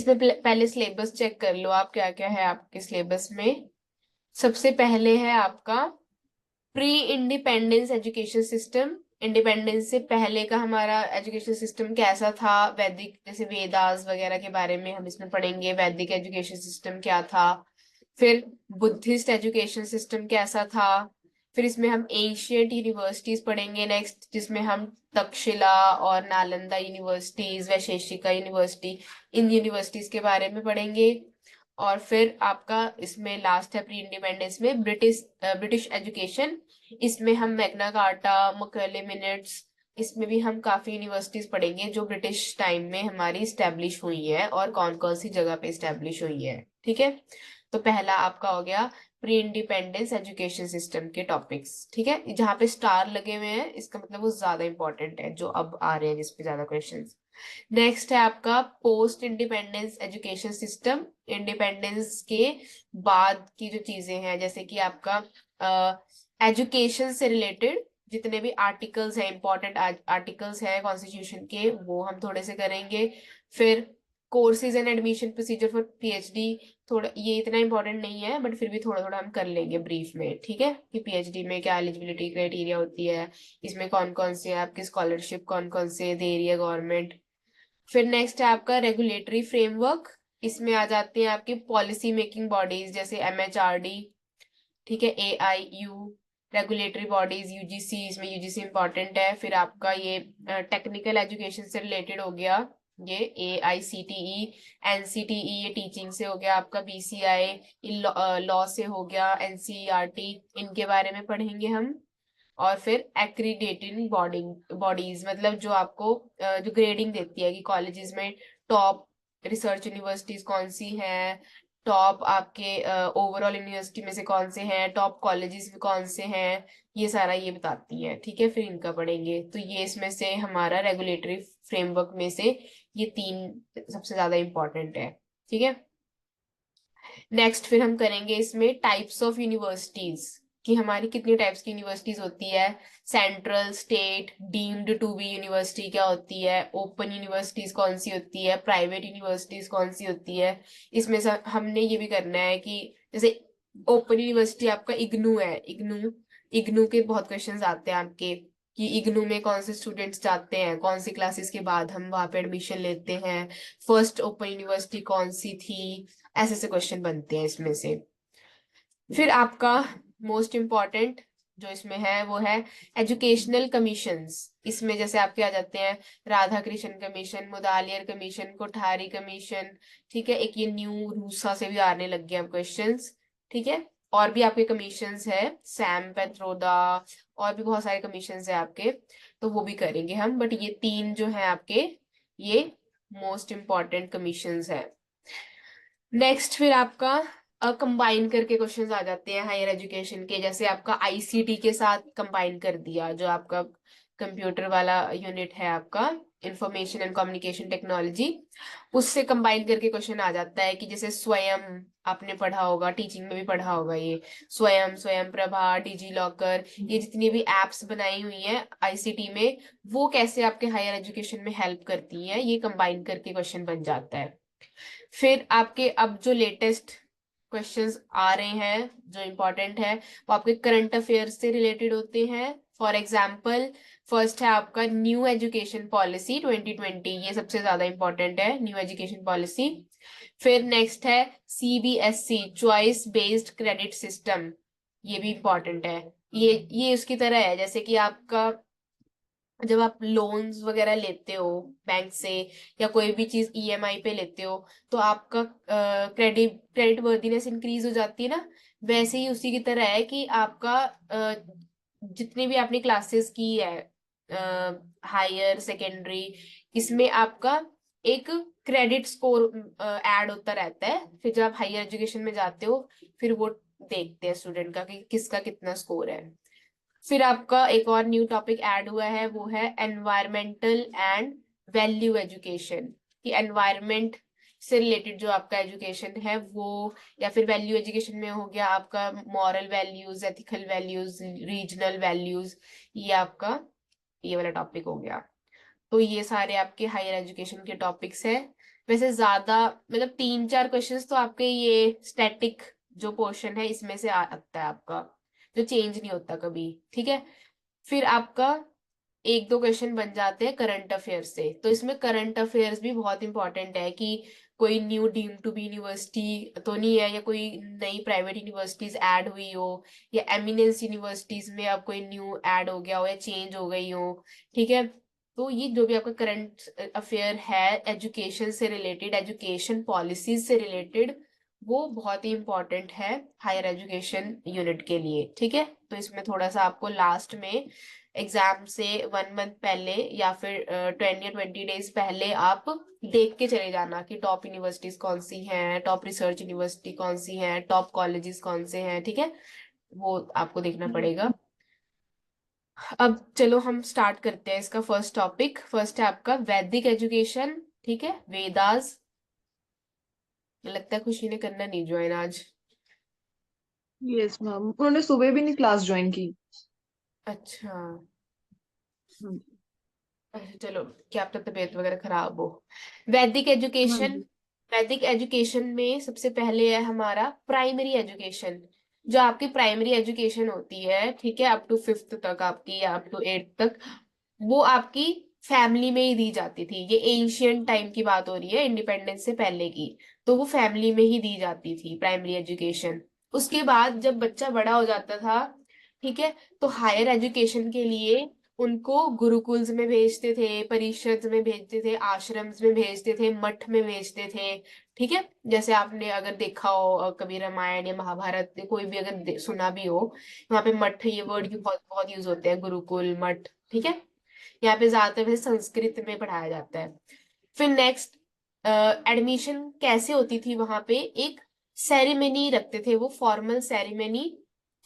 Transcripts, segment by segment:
इसमें पहले syllabus check कर लो आप, क्या क्या है आपके सिलेबस में। सबसे पहले है आपका pre independence education system. Independence से पहले का हमारा एजुकेशन सिस्टम कैसा था, वैदिक जैसे वेदास वगैरह के बारे में हम इसमें पढ़ेंगे, वैदिक एजुकेशन सिस्टम क्या था। फिर बुद्धिस्ट एजुकेशन सिस्टम कैसा था। फिर इसमें हम एंशियंट यूनिवर्सिटीज पढ़ेंगे नेक्स्ट, जिसमें हम तक्षशिला और नालंदा यूनिवर्सिटीज, वैशेषिका यूनिवर्सिटी, इन यूनिवर्सिटीज के बारे में पढ़ेंगे। और फिर आपका इसमें लास्ट है प्री इंडिपेंडेंस में ब्रिटिश एजुकेशन। इसमें हम मैग्ना कार्टा, मकले मिनट्स, इसमें भी हम काफी यूनिवर्सिटीज पढ़ेंगे जो ब्रिटिश टाइम में हमारी स्टैब्लिश हुई है और कौन कौन सी जगह पे स्टैब्लिश हुई है। ठीक है, तो पहला आपका हो गया प्री इंडिपेंडेंस एजुकेशन सिस्टम के टॉपिक्स। ठीक है, जहाँ पे स्टार लगे हुए हैं इसका मतलब वो ज्यादा इंपॉर्टेंट है, जो अब आ रहे हैं जिसपे ज्यादा क्वेश्चन। नेक्स्ट है आपका post independence education system. Independence के बाद की जो चीजें हैं, जैसे कि आपका एजुकेशन से रिलेटेड जितने भी आर्टिकल्स हैं, इंपॉर्टेंट आर्टिकल्स हैं कॉन्स्टिट्यूशन के, वो हम थोड़े से करेंगे। फिर courses and admission procedure for PhD, थोड़ा ये इतना इंपॉर्टेंट नहीं है बट फिर भी थोड़ा थोड़ा हम कर लेंगे ब्रीफ में। ठीक है, कि पीएचडी में क्या एलिजिबिलिटी क्राइटेरिया होती है, इसमें कौन कौन से आपकी स्कॉलरशिप कौन कौन से दे रही है गवर्नमेंट। फिर नेक्स्ट है आपका रेगुलेटरी फ्रेमवर्क। इसमें आ जाते हैं आपकी पॉलिसी मेकिंग बॉडीज जैसे एमएचआरडी, ठीक है, एआईयू, रेगुलेटरी बॉडीज, यूजीसी, इसमें यूजीसी इंपॉर्टेंट है। फिर आपका ये टेक्निकल एजुकेशन से रिलेटेड हो गया, ये एआईसीटीई, एनसीटीई ये टीचिंग से हो गया आपका, बीसीआई लॉ से हो गया, एनसीईआरटी इनके बारे में पढ़ेंगे हम। और फिर एक्रीडेटिंग बॉडीज मतलब जो आपको जो ग्रेडिंग देती है कि कॉलेजेस में टॉप रिसर्च यूनिवर्सिटीज कौन सी हैं, टॉप आपके ओवरऑल यूनिवर्सिटी में से कौन से हैं, टॉप कॉलेजेस में कौन से हैं, ये सारा ये बताती है। ठीक है, फिर इनका पढ़ेंगे। तो ये इसमें से हमारा रेगुलेटरी फ्रेमवर्क में से ये तीन सबसे ज्यादा इंपॉर्टेंट है। ठीक है, नेक्स्ट फिर हम करेंगे इसमें टाइप्स ऑफ यूनिवर्सिटीज, कि हमारी कितनी टाइप्स की यूनिवर्सिटीज होती है, central, state, deemed to be university क्या होती है, ओपन यूनिवर्सिटीज कौन सी होती है, प्राइवेट यूनिवर्सिटीज कौन सी होती है। इसमें से हमने ये भी करना है कि जैसे ओपन यूनिवर्सिटी आपका इग्नू है, इग्नू इग्नू के बहुत क्वेश्चंस आते हैं आपके, कि इग्नू में कौन से स्टूडेंट्स जाते हैं, कौन सी क्लासेस के बाद हम वहां पे एडमिशन लेते हैं, फर्स्ट ओपन यूनिवर्सिटी कौन सी थी, ऐसे ऐसे क्वेश्चन बनते हैं इसमें से। फिर आपका मोस्ट इम्पॉर्टेंट जो इसमें है वो है एजुकेशनल कमीशंस। इसमें जैसे आपके आ जाते हैं Radha Krishna commission, Mudaliar commission, Kothari commission. ठीक है, एक ये न्यू रूसा से भी आने लग गए अब क्वेश्चंस। ठीक है, और भी आपके कमीशंस है, सैम पेत्रोदा, और भी बहुत सारे कमीशंस है आपके, तो वो भी करेंगे हम। बट ये तीन जो है आपके, ये मोस्ट इम्पॉर्टेंट कमीशंस है। नेक्स्ट फिर आपका कंबाइन करके क्वेश्चंस आ जाते हैं हायर एजुकेशन के, जैसे आपका आईसीटी के साथ कंबाइन कर दिया, जो आपका कंप्यूटर वाला यूनिट है आपका, इंफॉर्मेशन एंड कम्युनिकेशन टेक्नोलॉजी, उससे कंबाइन करके क्वेश्चन आ जाता है कि जैसे स्वयं, आपने पढ़ा होगा, टीचिंग में भी पढ़ा होगा ये, स्वयं, स्वयं प्रभा, डिजी लॉकर, ये जितनी भी एप्स बनाई हुई हैं आईसीटी में, वो कैसे आपके हायर एजुकेशन में हेल्प करती हैं, ये कंबाइन करके क्वेश्चन बन जाता है। फिर आपके अब जो लेटेस्ट क्वेश्चंस आ रहे हैं जो इम्पोर्टेंट है, वो आपके करंट अफेयर्स से रिलेटेड होते हैं। फॉर एग्जाम्पल, फर्स्ट है आपका न्यू एजुकेशन पॉलिसी 2020, ये सबसे ज्यादा इंपॉर्टेंट है, न्यू एजुकेशन पॉलिसी। फिर नेक्स्ट है CBSE choice based credit system, ये भी इंपॉर्टेंट है। ये उसकी तरह है जैसे कि आपका जब आप लोन्स वगैरह लेते हो बैंक से, या कोई भी चीज ईएमआई पे लेते हो, तो आपका क्रेडिट वर्दीनेस इंक्रीज हो जाती है ना, वैसे ही उसी की तरह है कि आपका जितनी भी आपने क्लासेस की है हायर सेकेंडरी, इसमें आपका एक क्रेडिट स्कोर ऐड होता रहता है। फिर जब आप हायर एजुकेशन में जाते हो, फिर वो देखते हैं स्टूडेंट का कि किसका कितना स्कोर है। फिर आपका एक और न्यू टॉपिक ऐड हुआ है, वो है एनवायरमेंटल एंड वैल्यू एजुकेशन, कि एनवायरमेंट से रिलेटेड जो आपका एजुकेशन है वो, या फिर वैल्यू एजुकेशन में हो गया आपका moral values, ethical values, regional values, ये आपका ये वाला टॉपिक हो गया। तो ये सारे आपके हायर एजुकेशन के टॉपिक्स हैं। वैसे ज्यादा मतलब 3-4 क्वेश्चंस तो आपके ये स्टैटिक जो पोर्शन है इसमें से आता है आपका, जो चेंज नहीं होता कभी, ठीक है। फिर आपका 1-2 क्वेश्चन बन जाते हैं करंट अफेयर्स से। तो इसमें करंट अफेयर्स भी बहुत इंपॉर्टेंट है कि कोई new deem to be university तो नहीं है, या कोई नई प्राइवेट यूनिवर्सिटीज ऐड हुई हो, या एमिनेंस यूनिवर्सिटीज में अब कोई न्यू ऐड हो गया हो या चेंज हो गई हो, ठीक है। तो ये जो भी आपका करंट अफेयर है एजुकेशन से रिलेटेड, एजुकेशन पॉलिसीज से रिलेटेड, वो बहुत ही इंपॉर्टेंट है हायर एजुकेशन यूनिट के लिए, ठीक है। तो इसमें थोड़ा सा आपको लास्ट में एग्जाम से 1 मंथ पहले या फिर 20 या 20 डेज पहले आप देख के चले जाना कि टॉप यूनिवर्सिटीज कौन सी हैं, टॉप रिसर्च यूनिवर्सिटी कौन सी हैं, टॉप कॉलेजेस कौन से हैं, ठीक है। वो आपको देखना पड़ेगा। अब चलो हम स्टार्ट करते हैं इसका फर्स्ट टॉपिक। फर्स्ट है आपका वैदिक एजुकेशन, ठीक है, वेदास। लगता है खुशी ने करना नहीं ज्वाइन आज। यस मैम, उन्होंने सुबह भी नहीं क्लास ज्वाइन की। अच्छा। हाँ अच्छा चलो, क्या आपका तबीयत वगैरह खराब हो। वैदिक हाँ एजुकेशन। जी। वैदिक एजुकेशन में सबसे पहले है हमारा प्राइमरी एजुकेशन। जो आपकी प्राइमरी एजुकेशन होती है, ठीक है, अप टू 5th तक आपकी या अप टू 8th तक, वो आपकी फैमिली में ही दी जाती थी। ये एंशियंट टाइम की बात हो रही है, इंडिपेंडेंस से पहले की। तो वो फैमिली में ही दी जाती थी प्राइमरी एजुकेशन। उसके बाद जब बच्चा बड़ा हो जाता था, ठीक है, तो हायर एजुकेशन के लिए उनको गुरुकुल्स में भेजते थे, परिषद में भेजते थे, आश्रम्स में भेजते थे, मठ में भेजते थे, ठीक है। जैसे आपने अगर देखा हो कभी रामायण या महाभारत, कोई भी अगर सुना भी हो, वहां पे मठ ये वर्ड भी बहुत बहुत यूज होते हैं, गुरुकुल मठ, ठीक है। यहाँ पे ज्यादातर वैसे संस्कृत में पढ़ाया जाता है। फिर नेक्स्ट, एडमिशन कैसे होती थी वहां पे, एक सेरेमनी रखते थे वो, फॉर्मल सेरेमनी,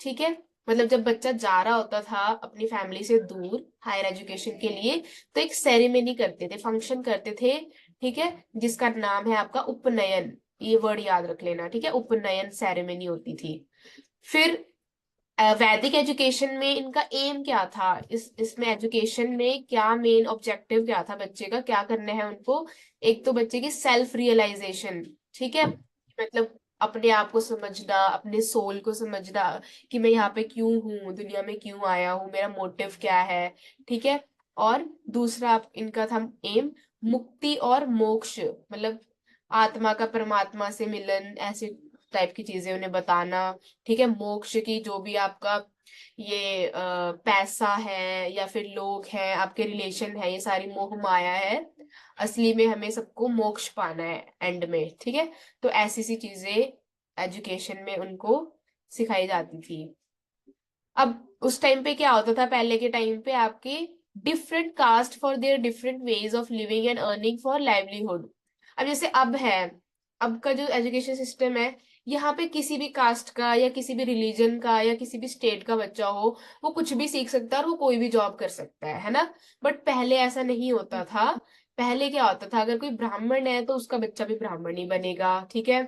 ठीक है। मतलब जब बच्चा जा रहा होता था अपनी फैमिली से दूर हायर एजुकेशन के लिए, तो एक सेरेमनी करते थे, फंक्शन करते थे, ठीक है, जिसका नाम है आपका उपनयन। ये वर्ड याद रख लेना, ठीक है, उपनयन सेरेमनी होती थी। फिर वैदिक एजुकेशन में इनका एम क्या था, इसमें एजुकेशन में क्या मेन ऑब्जेक्टिव क्या था, बच्चे का क्या करना है उनको। एक तो बच्चे की सेल्फ रियलाइजेशन, ठीक है, मतलब अपने आप को समझना, अपने सोल को समझना, कि मैं यहाँ पे क्यों हूँ, दुनिया में क्यों आया हूँ, मेरा मोटिव क्या है, ठीक है। और दूसरा इनका था एम, मुक्ति और मोक्ष, मतलब आत्मा का परमात्मा से मिलन, ऐसे टाइप की चीजें उन्हें बताना, ठीक है। मोक्ष की जो भी आपका ये पैसा है या फिर लोग हैं, आपके रिलेशन है, ये सारी मोह माया है, असली में हमें सबको मोक्ष पाना है एंड में, ठीक है। तो ऐसी सी चीजें एजुकेशन में उनको सिखाई जाती थी। अब उस टाइम पे क्या होता था, पहले के टाइम पे आपके different caste for their different ways of living and earning for livelihood. अब जैसे अब है, अब का जो एजुकेशन सिस्टम है, यहाँ पे किसी भी कास्ट का या किसी भी रिलीजन का या किसी भी स्टेट का बच्चा हो, वो कुछ भी सीख सकता है और वो कोई भी जॉब कर सकता है ना। बट पहले ऐसा नहीं होता था। पहले क्या होता था, अगर कोई ब्राह्मण है तो उसका बच्चा भी ब्राह्मण ही बनेगा, ठीक है,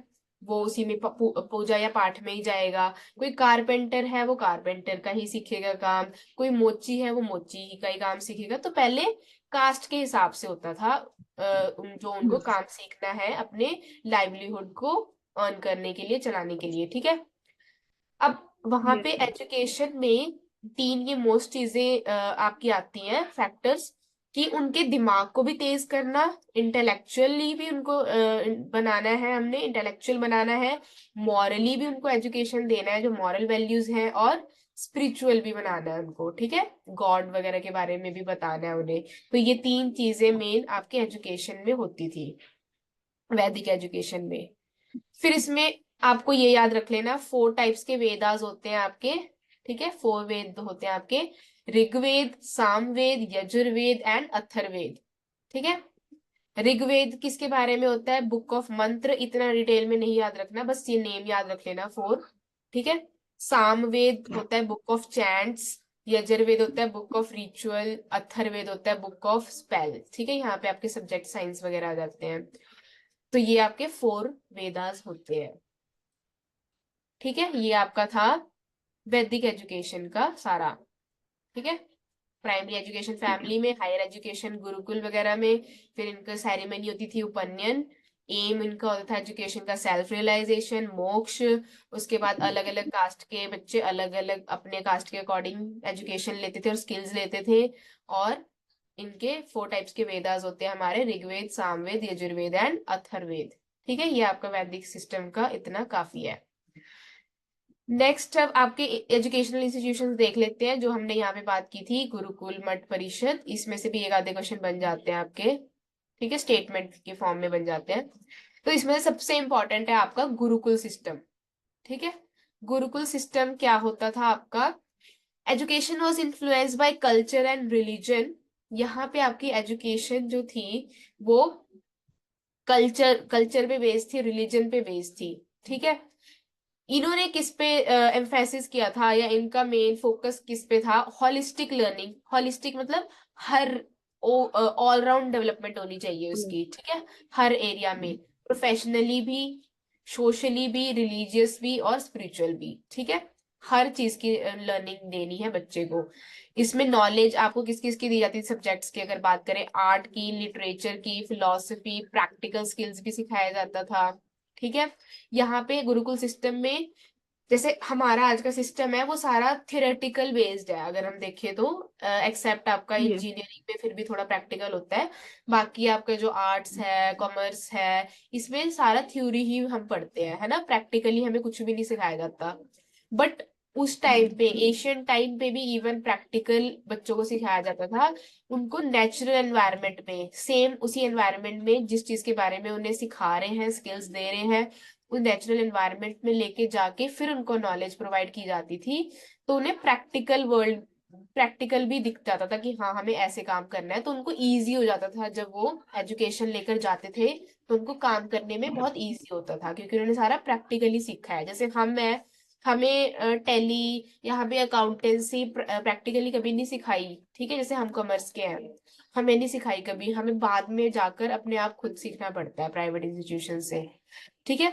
वो उसी में पूजा या पाठ में ही जाएगा। कोई कारपेंटर है वो कारपेंटर का ही सीखेगा काम, कोई मोची है वो मोची का ही काम सीखेगा। तो पहले कास्ट के हिसाब से होता था, जो उनको यस। काम सीखना है अपने लाइवलीहुड को अर्न करने के लिए, चलाने के लिए, ठीक है। अब वहां पे यस मैम। एजुकेशन में 3 ये मोस्ट चीजें आपकी आती हैं फैक्टर्स, कि उनके दिमाग को भी तेज करना, इंटेलेक्चुअली भी उनको बनाना है, हमने इंटेलेक्चुअल बनाना है, मॉरली भी उनको एजुकेशन देना है, जो मॉरल वैल्यूज हैं, और स्पिरिचुअल भी बनाना है उनको, ठीक है, गॉड वगैरह के बारे में भी बताना है उन्हें। तो ये 3 चीजें मेन आपके एजुकेशन में होती थी, वैदिक एजुकेशन में। फिर इसमें आपको ये याद रख लेना, 4 टाइप्स के वेदास होते हैं आपके, ठीक है, 4 वेद होते हैं आपके, ऋग्वेद, सामवेद, यजुर्वेद एंड अथर्ववेद, ठीक है। ऋग्वेद किसके बारे में होता है, बुक ऑफ मंत्र, इतना डिटेल में नहीं याद रखना, बस ये नेम याद रख लेना 4, ठीक है। सामवेद होता है बुक ऑफ चैंट्स, यजुर्वेद होता है बुक ऑफ रिचुअल, अथर्ववेद होता है बुक ऑफ स्पेल, ठीक है। यहाँ पे आपके सब्जेक्ट साइंस वगैरह आ जाते हैं। तो ये आपके 4 वेदास होते हैं, ठीक है। ये आपका था वैदिक एजुकेशन का सारा, ठीक है। प्राइमरी एजुकेशन ठीक है। फैमिली में, हायर एजुकेशन गुरुकुल वगैरह में, फिर इनका सेरेमनी होती थी उपनयन, एम इनका होता था एजुकेशन का सेल्फ रियलाइजेशन, मोक्ष। उसके बाद अलग अलग कास्ट के बच्चे अलग अलग अपने कास्ट के अकॉर्डिंग एजुकेशन लेते थे और स्किल्स लेते थे। और इनके 4 टाइप्स के वेदास होते हैं हमारे, ऋग्वेद, सामवेद, यजुर्वेद एंड अथर्ववेद। ठीक है, ये आपका वैदिक सिस्टम का इतना काफी है। नेक्स्ट अब आपके एजुकेशनल इंस्टीट्यूशंस देख लेते हैं जो हमने यहाँ पे बात की थी, गुरुकुल, मठ, परिषद। इसमें से भी एक आधे क्वेश्चन बन जाते हैं आपके, ठीक है, स्टेटमेंट के फॉर्म में बन जाते हैं। तो इसमें से सबसे इंपॉर्टेंट है आपका गुरुकुल सिस्टम। ठीक है, गुरुकुल सिस्टम क्या होता था आपका? Education was influenced by culture and religion. यहाँ पे आपकी एजुकेशन जो थी वो कल्चर पे बेस्ड थी, रिलीजन पे बेस्ड थी। ठीक है, इन्होंने किस पे एम्फेसिस किया था या इनका मेन फोकस किस पे था? Holistic learning. हॉलिस्टिक मतलब हर ऑल राउंड डेवलपमेंट होनी चाहिए उसकी, ठीक है, हर एरिया में, प्रोफेशनली भी, सोशली भी, रिलीजियस भी और स्पिरिचुअल भी। ठीक है, हर चीज की लर्निंग देनी है बच्चे को। इसमें नॉलेज आपको किस किस की दी जाती है सब्जेक्ट्स की? अगर बात करें आर्ट की, लिटरेचर की, फिलोसफी, प्रैक्टिकल स्किल्स भी सिखाया जाता था। ठीक है, यहाँ पे गुरुकुल सिस्टम में जैसे हमारा आज का सिस्टम है वो सारा थियोरेटिकल बेस्ड है अगर हम देखें तो, एक्सेप्ट आपका यस। इंजीनियरिंग में फिर भी थोड़ा प्रैक्टिकल होता है। बाकी आपका जो आर्ट्स है, कॉमर्स है, इसमें सारा थ्योरी ही हम पढ़ते हैं, है ना, प्रैक्टिकली हमें कुछ भी नहीं सिखाया जाता। बट उस टाइम पे, एशियन टाइम पे भी इवन प्रैक्टिकल बच्चों को सिखाया जाता था। उनको नेचुरल एनवायरनमेंट में, सेम उसी एनवायरनमेंट में जिस चीज के बारे में उन्हें सिखा रहे हैं, स्किल्स दे रहे हैं, उस नेचुरल एनवायरनमेंट में लेके जाके फिर उनको नॉलेज प्रोवाइड की जाती थी। तो उन्हें प्रैक्टिकल वर्ल्ड, प्रैक्टिकल भी दिख जाता था कि हाँ हमें ऐसे काम करना है, तो उनको इजी हो जाता था जब वो एजुकेशन लेकर जाते थे। तो उनको काम करने में बहुत इजी होता था क्योंकि उन्होंने सारा प्रैक्टिकली सीखा है। जैसे हम है, हमें टैली, यहाँ पे अकाउंटेंसी प्रैक्टिकली कभी नहीं सिखाई। ठीक है, जैसे हम कॉमर्स के हैं, हमें नहीं सिखाई कभी, हमें बाद में जाकर अपने आप खुद सीखना पड़ता है प्राइवेट इंस्टीट्यूशन से। ठीक है,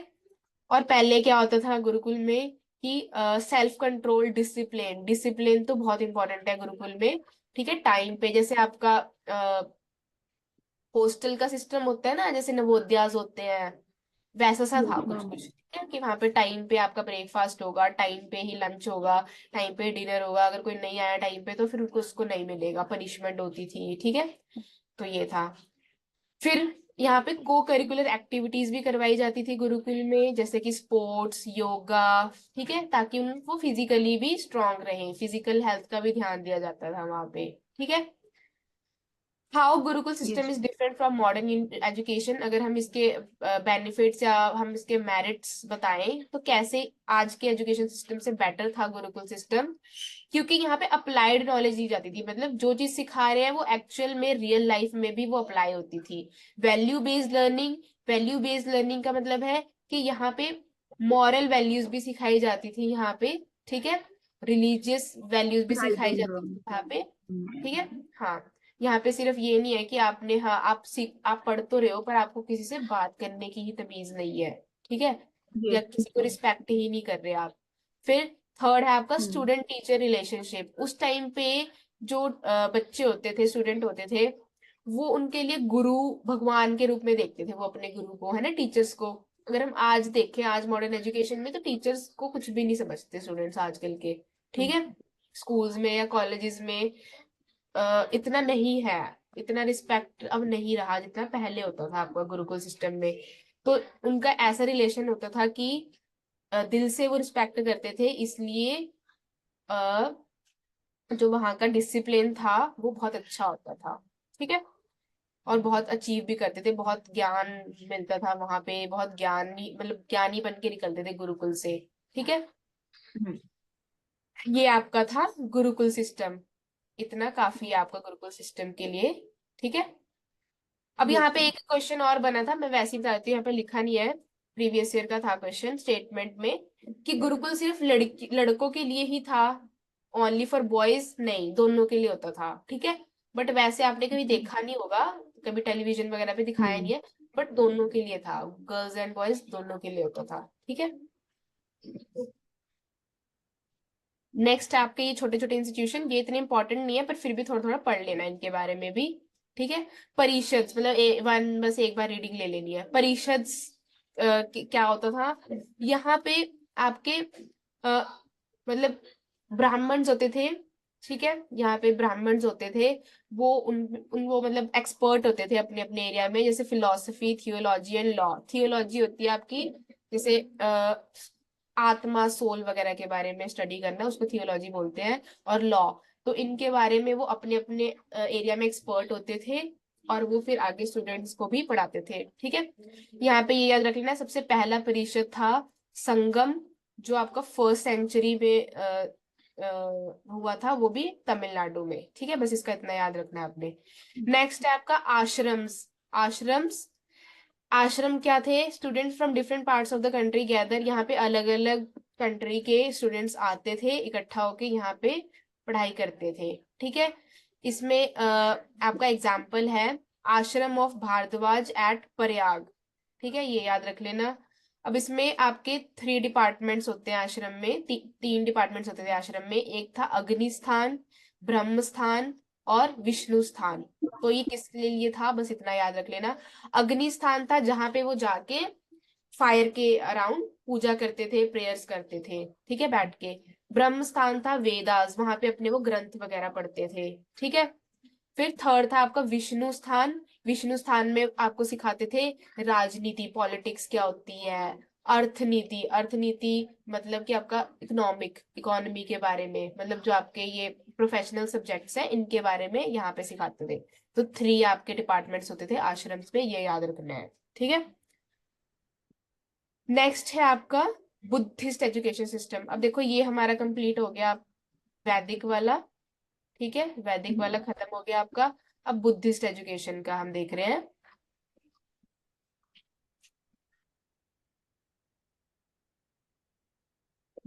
और पहले क्या होता था गुरुकुल में कि सेल्फ कंट्रोल, डिसिप्लिन, डिसिप्लिन तो बहुत इंपॉर्टेंट है गुरुकुल में। ठीक है, टाइम पे, जैसे आपका हॉस्टल का सिस्टम होता है ना, जैसे नवोदयास होते हैं, वैसा सा था यस कुछ मैम। कुछ। ठीक है, कि वहां पे टाइम पे आपका ब्रेकफास्ट होगा, टाइम पे ही लंच होगा, टाइम पे डिनर होगा, अगर कोई नहीं आया टाइम पे तो फिर उनको उसको नहीं मिलेगा, पनिशमेंट होती थी। ठीक है, तो ये था। फिर यहाँ पे को करिकुलर एक्टिविटीज भी करवाई जाती थी गुरुकुल में, जैसे कि स्पोर्ट्स, योगा। ठीक है, ताकि वो फिजिकली भी स्ट्रांग रहे, फिजिकल हेल्थ का भी ध्यान दिया जाता था वहां पे। ठीक है, how Gurukul system yes. Is different from modern education. अगर हम इसके बेनिफिट्स या हम इसके मेरिट्स बताएं तो कैसे आज के एजुकेशन सिस्टम से बेटर था गुरुकुल सिस्टम? क्योंकि यहाँ पे अप्लाइड नॉलेज दी जाती थी, मतलब जो चीज सिखा रहे हैं वो एक्चुअल में रियल लाइफ में भी वो अप्लाई होती थी। Value based learning, value based learning का मतलब है कि यहाँ पे मॉरल वैल्यूज भी सिखाई जाती थी यहाँ पे। ठीक है, रिलीजियस वैल्यूज भी राइट सिखाई एंड जाती थी रॉन्ग। यहाँ पे। ठीक है, हाँ, यहाँ पे सिर्फ ये नहीं है कि आपने, हाँ आप सीख, आप पढ़ तो रहे हो पर आपको किसी से बात करने की ही तमीज नहीं है। ठीक है, या यस। किसी को रिस्पेक्ट ही नहीं कर रहे आप। फिर थर्ड है आपका हम्म। Student teacher relationship. उस टाइम पे जो बच्चे होते थे, स्टूडेंट होते थे, वो उनके लिए गुरु भगवान के रूप में देखते थे वो अपने गुरु को, है ना, टीचर्स को। अगर हम आज देखें, आज मॉडर्न एजुकेशन में तो टीचर्स को कुछ भी नहीं समझते स्टूडेंट्स आजकल के। ठीक है, स्कूल्स में या कॉलेजेस में इतना नहीं है, इतना रिस्पेक्ट अब नहीं रहा जितना पहले होता था आपका गुरुकुल सिस्टम में। तो उनका ऐसा रिलेशन होता था कि दिल से वो रिस्पेक्ट करते थे, इसलिए अ, जो वहाँ का डिसिप्लिन था वो बहुत अच्छा होता था। ठीक है, और बहुत अचीव भी करते थे, बहुत ज्ञान मिलता था वहां पे, बहुत ज्ञानी, मतलब ज्ञानी बन के निकलते थे गुरुकुल से। ठीक है, ये आपका था गुरुकुल सिस्टम, इतना काफी है आपका गुरुकुल सिस्टम के लिए। ठीक है, अब यहाँ यस पे मैम। एक क्वेश्चन और बना था, मैं वैसे ही बताती हूँ, यहाँ पे लिखा नहीं है, प्रीवियस ईयर का था क्वेश्चन स्टेटमेंट में, कि गुरुकुल सिर्फ लड़की लड़कों के लिए ही था, ओनली फॉर बॉयज नहीं, दोनों के लिए होता था। ठीक है, बट वैसे आपने कभी देखा नहीं होगा, कभी टेलीविजन वगैरह पे दिखाया हम्म। नहीं है, बट दोनों के लिए था, गर्ल्स एंड बॉयज दोनों के लिए होता था। ठीक है, नेक्स्ट आपके ये छोटे छोटे इंस्टीट्यूशन, ये इतने इंपॉर्टेंट नहीं है पर फिर भी थोड़ा थोड़ा पढ़ लेना इनके बारे में भी। ठीक है। परिषद मतलब वन, बस एक बार रीडिंग ले लेनी है। परिषद क्या होता था यहाँ पे आपके मतलब ब्राह्मण्स होते थे, ठीक है। यहाँ पे ब्राह्मण्स होते थे, वो उन वो मतलब एक्सपर्ट होते थे अपने अपने एरिया में, जैसे philosophy, theology and law. Theology होती है आपकी जैसे आत्मा, सोल वगैरह के बारे में स्टडी करना, उसको थियोलॉजी बोलते हैं। और लॉ, तो इनके बारे में वो अपने अपने एरिया में एक्सपर्ट होते थे, और वो फिर आगे स्टूडेंट्स को भी पढ़ाते थे, ठीक है। यहाँ पे ये याद रख लेना, सबसे पहला परिषद था संगम, जो आपका फर्स्ट सेंचुरी में हुआ था, वो भी तमिलनाडु में, ठीक है। बस इसका इतना याद रखना है आपने। नेक्स्ट है आपका आश्रम्स। आश्रम्स, आश्रम क्या थे? Students from different parts of the country gather, यहाँ पे अलग अलग कंट्री के स्टूडेंट्स आते थे, इकट्ठा होके यहाँ पे पढ़ाई करते थे, ठीक है। इसमें आपका एग्जाम्पल है आश्रम ऑफ भारद्वाज एट प्रयाग, ठीक है, ये याद रख लेना। अब इसमें आपके 3 डिपार्टमेंट्स होते हैं आश्रम में, 3 डिपार्टमेंट्स होते थे आश्रम में। एक था अग्निस्थान, ब्रह्म स्थान और विष्णु स्थान। तो ये किसके लिए था, बस इतना याद रख लेना। अग्नि स्थान था जहां पे वो जाके फायर के अराउंड पूजा करते थे, प्रेयर्स करते थे, ठीक है, बैठ के। ब्रह्म स्थान था वेदास, वहां पे अपने वो ग्रंथ वगैरह पढ़ते थे, ठीक है। फिर थर्ड था आपका विष्णु स्थान। विष्णु स्थान में आपको सिखाते थे राजनीति, पॉलिटिक्स क्या होती है, अर्थनीति। अर्थनीति मतलब कि आपका इकोनॉमी के बारे में, मतलब जो आपके ये प्रोफेशनल सब्जेक्ट्स हैं इनके बारे में यहाँ पे सिखाते थे। तो 3 आपके डिपार्टमेंट्स होते थे आश्रम्स में, ये याद रखना है, ठीक है। नेक्स्ट है आपका बुद्धिस्ट एजुकेशन सिस्टम। अब देखो ये हमारा कंप्लीट हो गया वैदिक वाला, ठीक है, वैदिक वाला खत्म हो गया आपका। अब बुद्धिस्ट एजुकेशन का हम देख रहे हैं।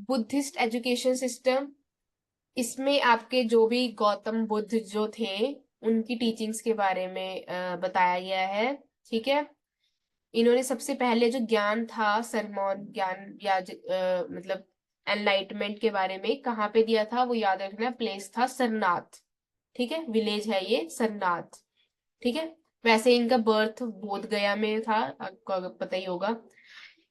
बुद्धिस्ट एजुकेशन सिस्टम, इसमें आपके जो भी गौतम बुद्ध जो थे उनकी टीचिंग्स के बारे में बताया गया है, ठीक है। इन्होंने सबसे पहले जो ज्ञान था, सरमौन ज्ञान या मतलब एनलाइटमेंट के बारे में कहाँ पे दिया था, वो याद रखना। प्लेस था सरनाथ, ठीक है, विलेज है ये सरनाथ, ठीक है। वैसे इनका बर्थ बोध गया में था, आपको अगर पता ही होगा।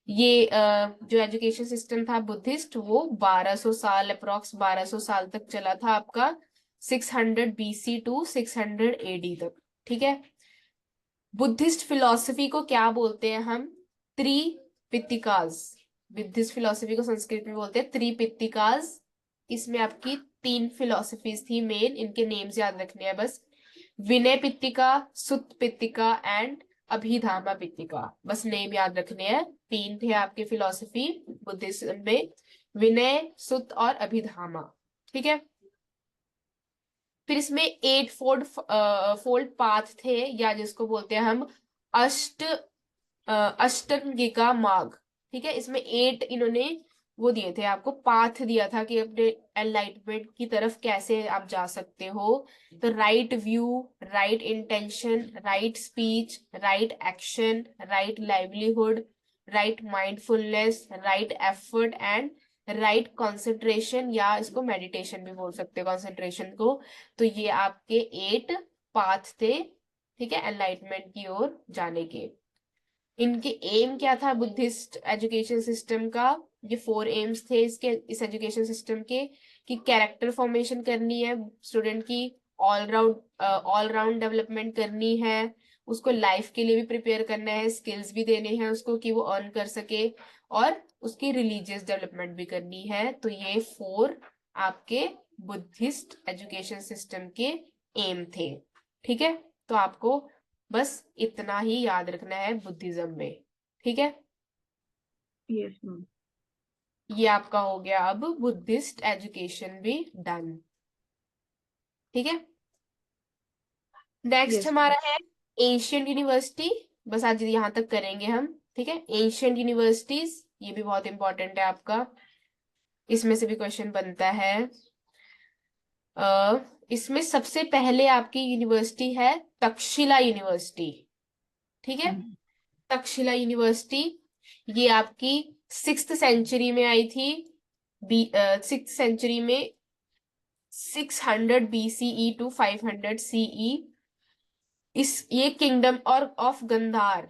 ये जो एजुकेशन सिस्टम था बुद्धिस्ट, वो 1200 साल, अप्रोक्स 1200 साल तक चला था आपका, 600 BC टू 600 AD तक, ठीक है। बुद्धिस्ट फिलॉसफी को क्या बोलते हैं हम? त्रिपितिकास। बुद्धिस्ट फिलॉसफी को संस्कृत में बोलते हैं त्रिपितिकास। इसमें आपकी 3 फिलॉसफीज थी मेन, इनके नेम्स याद रखने हैं बस। विनय पित्तिका, सुत पित्तिका एंड अभिधामा पित्तिका, बस नेम याद रखने हैं। 3 थे आपके फिलॉसफी बुद्धिज्म में, विनय, सुत और अभिधामा, ठीक है। फिर इसमें 8 फोल्ड पाथ थे, या जिसको बोलते हैं हम अष्ट अष्टांगिका मार्ग, ठीक है। इसमें 8 इन्होंने वो दिए थे आपको, पाथ दिया था कि अपने एनलाइटमेंट की तरफ कैसे आप जा सकते हो। तो right view, right intention, right speech, right action, right livelihood, right mindfulness, right effort and right concentration, या इसको मेडिटेशन भी बोल सकते हो कंसंट्रेशन को। तो ये आपके 8 पाथ थे, ठीक है, एनलाइटमेंट की ओर जाने के। इनके एम क्या था बुद्धिस्ट एजुकेशन सिस्टम का? ये 4 एम्स थे इसके, इस एजुकेशन सिस्टम के, कि कैरेक्टर फॉर्मेशन करनी है स्टूडेंट की, ऑल राउंड डेवलपमेंट करनी है, उसको लाइफ के लिए भी प्रिपेयर करना है, स्किल्स भी देने हैं उसको कि वो अर्न कर सके, और उसकी रिलीजियस डेवलपमेंट भी करनी है। तो ये 4 आपके बुद्धिस्ट एजुकेशन सिस्टम के एम थे, ठीक है। तो आपको बस इतना ही याद रखना है बुद्धिज्म में, ठीक है। Yes ma'am. ये आपका हो गया अब बुद्धिस्ट एजुकेशन भी डन, ठीक है। नेक्स्ट यस हमारा मैम। है एशियंट यूनिवर्सिटी। बस आज यहाँ तक करेंगे हम, ठीक है। एशियंट यूनिवर्सिटीज, ये भी बहुत इंपॉर्टेंट है आपका, इसमें से भी क्वेश्चन बनता है। इसमें सबसे पहले आपकी यूनिवर्सिटी है तक्षशिला यूनिवर्सिटी, ठीक है। तक्षशिला यूनिवर्सिटी, ये आपकी 6th सेंचुरी में आई थी, 6th सेंचुरी में 600 BCE टू 500 CE। ये किंगडम और of Gandhara,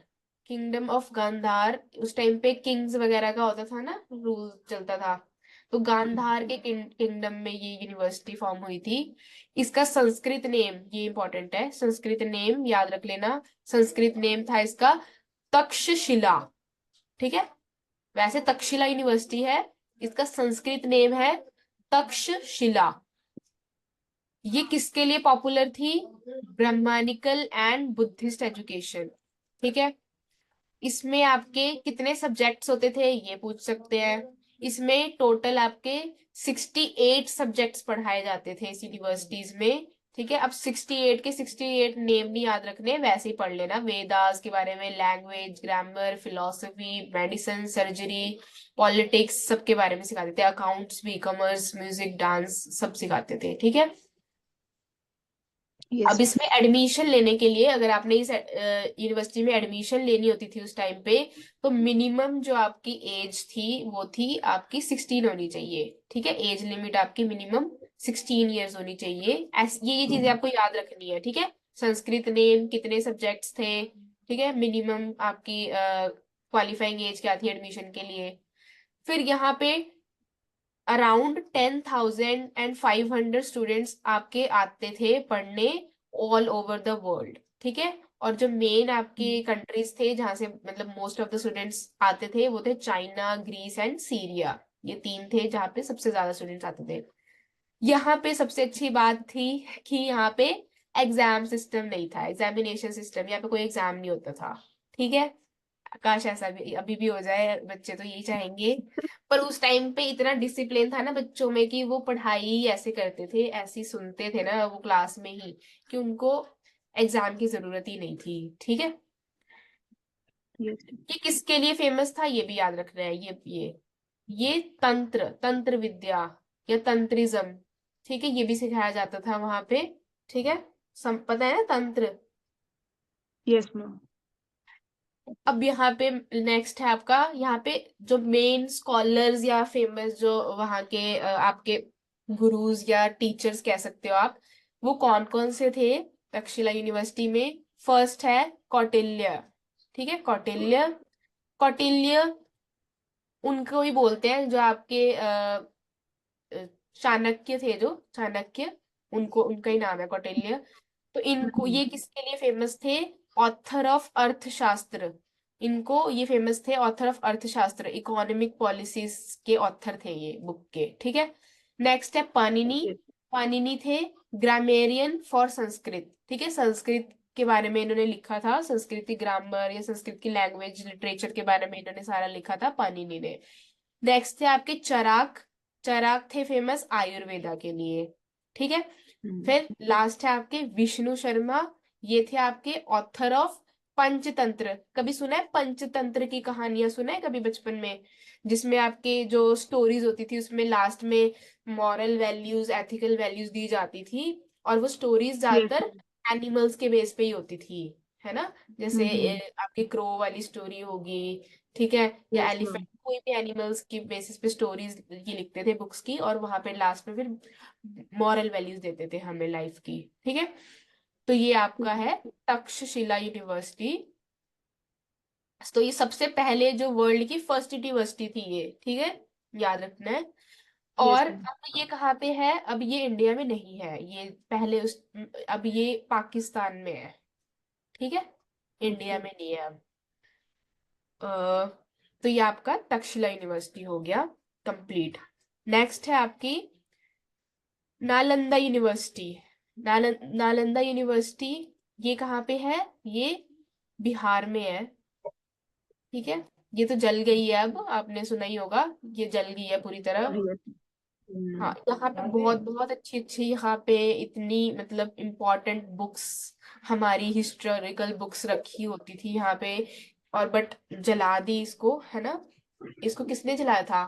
kingdom of Gandhara, उस टाइम पे किंग्स वगैरह का होता था ना, रूल चलता था, तो गांधार के किंगडम में ये यूनिवर्सिटी फॉर्म हुई थी। इसका संस्कृत नेम, ये इंपॉर्टेंट है, संस्कृत नेम याद रख लेना, संस्कृत नेम था इसका तक्षशिला। ठीक है, वैसे तक्षशिला यूनिवर्सिटी है, इसका संस्कृत नेम है तक्षशिला। ये किसके लिए पॉपुलर थी? Brahmanical and Buddhist education. ठीक है, इसमें आपके कितने सब्जेक्ट्स होते थे ये पूछ सकते हैं। इसमें टोटल आपके 68 सब्जेक्ट्स पढ़ाए जाते थे इस यूनिवर्सिटीज में। ठीक है, अब 68 के 68 नेम नहीं याद रखने, वैसे ही पढ़ लेना, वेदास के बारे में, language, grammar, philosophy, medicine, surgery, politics, सबके बारे में सिखाते थे, अकाउंट्स भी, कॉमर्स, म्यूजिक, डांस, सब सिखाते थे। ठीक है, यस अब इसमें एडमिशन लेने के लिए, अगर आपने इस यूनिवर्सिटी में एडमिशन लेनी होती थी उस टाइम पे, तो मिनिमम जो आपकी एज थी वो थी आपकी 16 होनी चाहिए। ठीक है, एज लिमिट आपकी मिनिमम 16 ईयर्स होनी चाहिए। ये चीजें आपको याद रखनी है। ठीक है, संस्कृत नेम, कितने सब्जेक्ट्स थे, ठीक है, मिनिमम आपकी क्वालिफाइंग एज क्या थी एडमिशन के लिए। फिर यहाँ पे अराउंड 10,500 स्टूडेंट्स आपके आते थे पढ़ने ऑल ओवर द वर्ल्ड। ठीक है, और जो मेन आपके कंट्रीज थे जहां से मतलब मोस्ट ऑफ द स्टूडेंट्स आते थे वो थे चाइना, ग्रीस एंड सीरिया। ये तीन थे जहाँ पे सबसे ज्यादा स्टूडेंट्स आते थे। यहाँ पे सबसे अच्छी बात थी कि यहाँ पे एग्जाम सिस्टम नहीं था, एग्जामिनेशन सिस्टम, यहाँ पे कोई एग्जाम नहीं होता था। ठीक है, काश ऐसा भी अभी भी हो जाए, बच्चे तो यही चाहेंगे। पर उस टाइम पे इतना डिसिप्लिन था ना बच्चों में कि वो पढ़ाई ही ऐसे करते थे, ऐसे ही सुनते थे ना वो क्लास में ही, कि उनको एग्जाम की जरूरत ही नहीं थी। ठीक है, यस ये किसके लिए फेमस था ये भी याद रखना है। ये तंत्र, तंत्र विद्या या तंत्रिज्म, ठीक है, ये भी सिखाया जाता था वहां पे। ठीक है, पता है ना तंत्र। Yes ma'am. अब यहाँ पे नेक्स्ट है आपका, यहाँ पे जो मेन स्कॉलर्स या फेमस जो वहाँ के आपके गुरुज या टीचर्स कह सकते हो आप, वो कौन कौन से थे तक्षशिला यूनिवर्सिटी में? फर्स्ट है कौटिल्य। ठीक है, कौटिल्य, कौटिल्य उनको ही बोलते हैं जो आपके चाणक्य थे, जो चाणक्य, उनको, उनका ही नाम है कौटिल्य। तो इनको, ये किसके लिए फेमस थे? ऑथर ऑफ अर्थशास्त्र। इनको ये फेमस थे ऑथर ऑफ अर्थशास्त्र, इकोनॉमिक पॉलिसीज के ऑथर थे ये बुक के। ठीक है, नेक्स्ट है पाणिनि। पाणिनि थे ग्रामेरियन फॉर संस्कृत। ठीक है, संस्कृत के बारे में इन्होंने लिखा था, संस्कृत की ग्रामर या संस्कृत की लैंग्वेज लिटरेचर के बारे में इन्होंने सारा लिखा था पाणिनि ने। नेक्स्ट थे आपके चराक। चराक थे फेमस आयुर्वेदा के लिए। ठीक है, फिर लास्ट है आपके विष्णु शर्मा। ये थे आपके ऑथर ऑफ पंचतंत्र। कभी सुना है पंचतंत्र की कहानियां, सुना है कभी बचपन में, जिसमें आपके जो स्टोरीज होती थी उसमें लास्ट में मॉरल वैल्यूज, एथिकल वैल्यूज दी जाती थी, और वो स्टोरीज यस ज्यादातर एनिमल्स के बेस पे ही होती थी, है ना? जैसे मैम। आपकी क्रो वाली स्टोरी होगी, ठीक है, या यस मैम। एलिफेंट, कोई भी एनिमल्स की बेसिस पे स्टोरीज ये लिखते थे बुक्स की, और वहां पे लास्ट में फिर मॉरल वैल्यूज देते थे हमें लाइफ की। ठीक है, तो ये आपका है तक्षशिला यूनिवर्सिटी। तो ये सबसे पहले जो वर्ल्ड की फर्स्ट यूनिवर्सिटी थी ये। ठीक है, याद रखना है। यस और मैम। अब ये कहाँ पे है? अब ये इंडिया में नहीं है, ये पहले उस, अब ये पाकिस्तान में है। ठीक है, इंडिया ओके। में नहीं है अब। अ, तो ये आपका तक्षशिला यूनिवर्सिटी हो गया कंप्लीट। नेक्स्ट है आपकी नालंदा यूनिवर्सिटी। नालंदा यूनिवर्सिटी, ये कहाँ पे है? ये बिहार में है। ठीक है, ये तो जल गई है, अब आपने सुना ही होगा, ये जल गई है पूरी तरह। यस। हाँ, यहाँ पे बहुत बहुत अच्छी अच्छी, यहाँ पे इतनी मतलब इम्पोर्टेंट बुक्स, हमारी हिस्टोरिकल बुक्स रखी होती थी यहाँ पे, और बट जला दी इसको, है ना? इसको किसने जलाया था?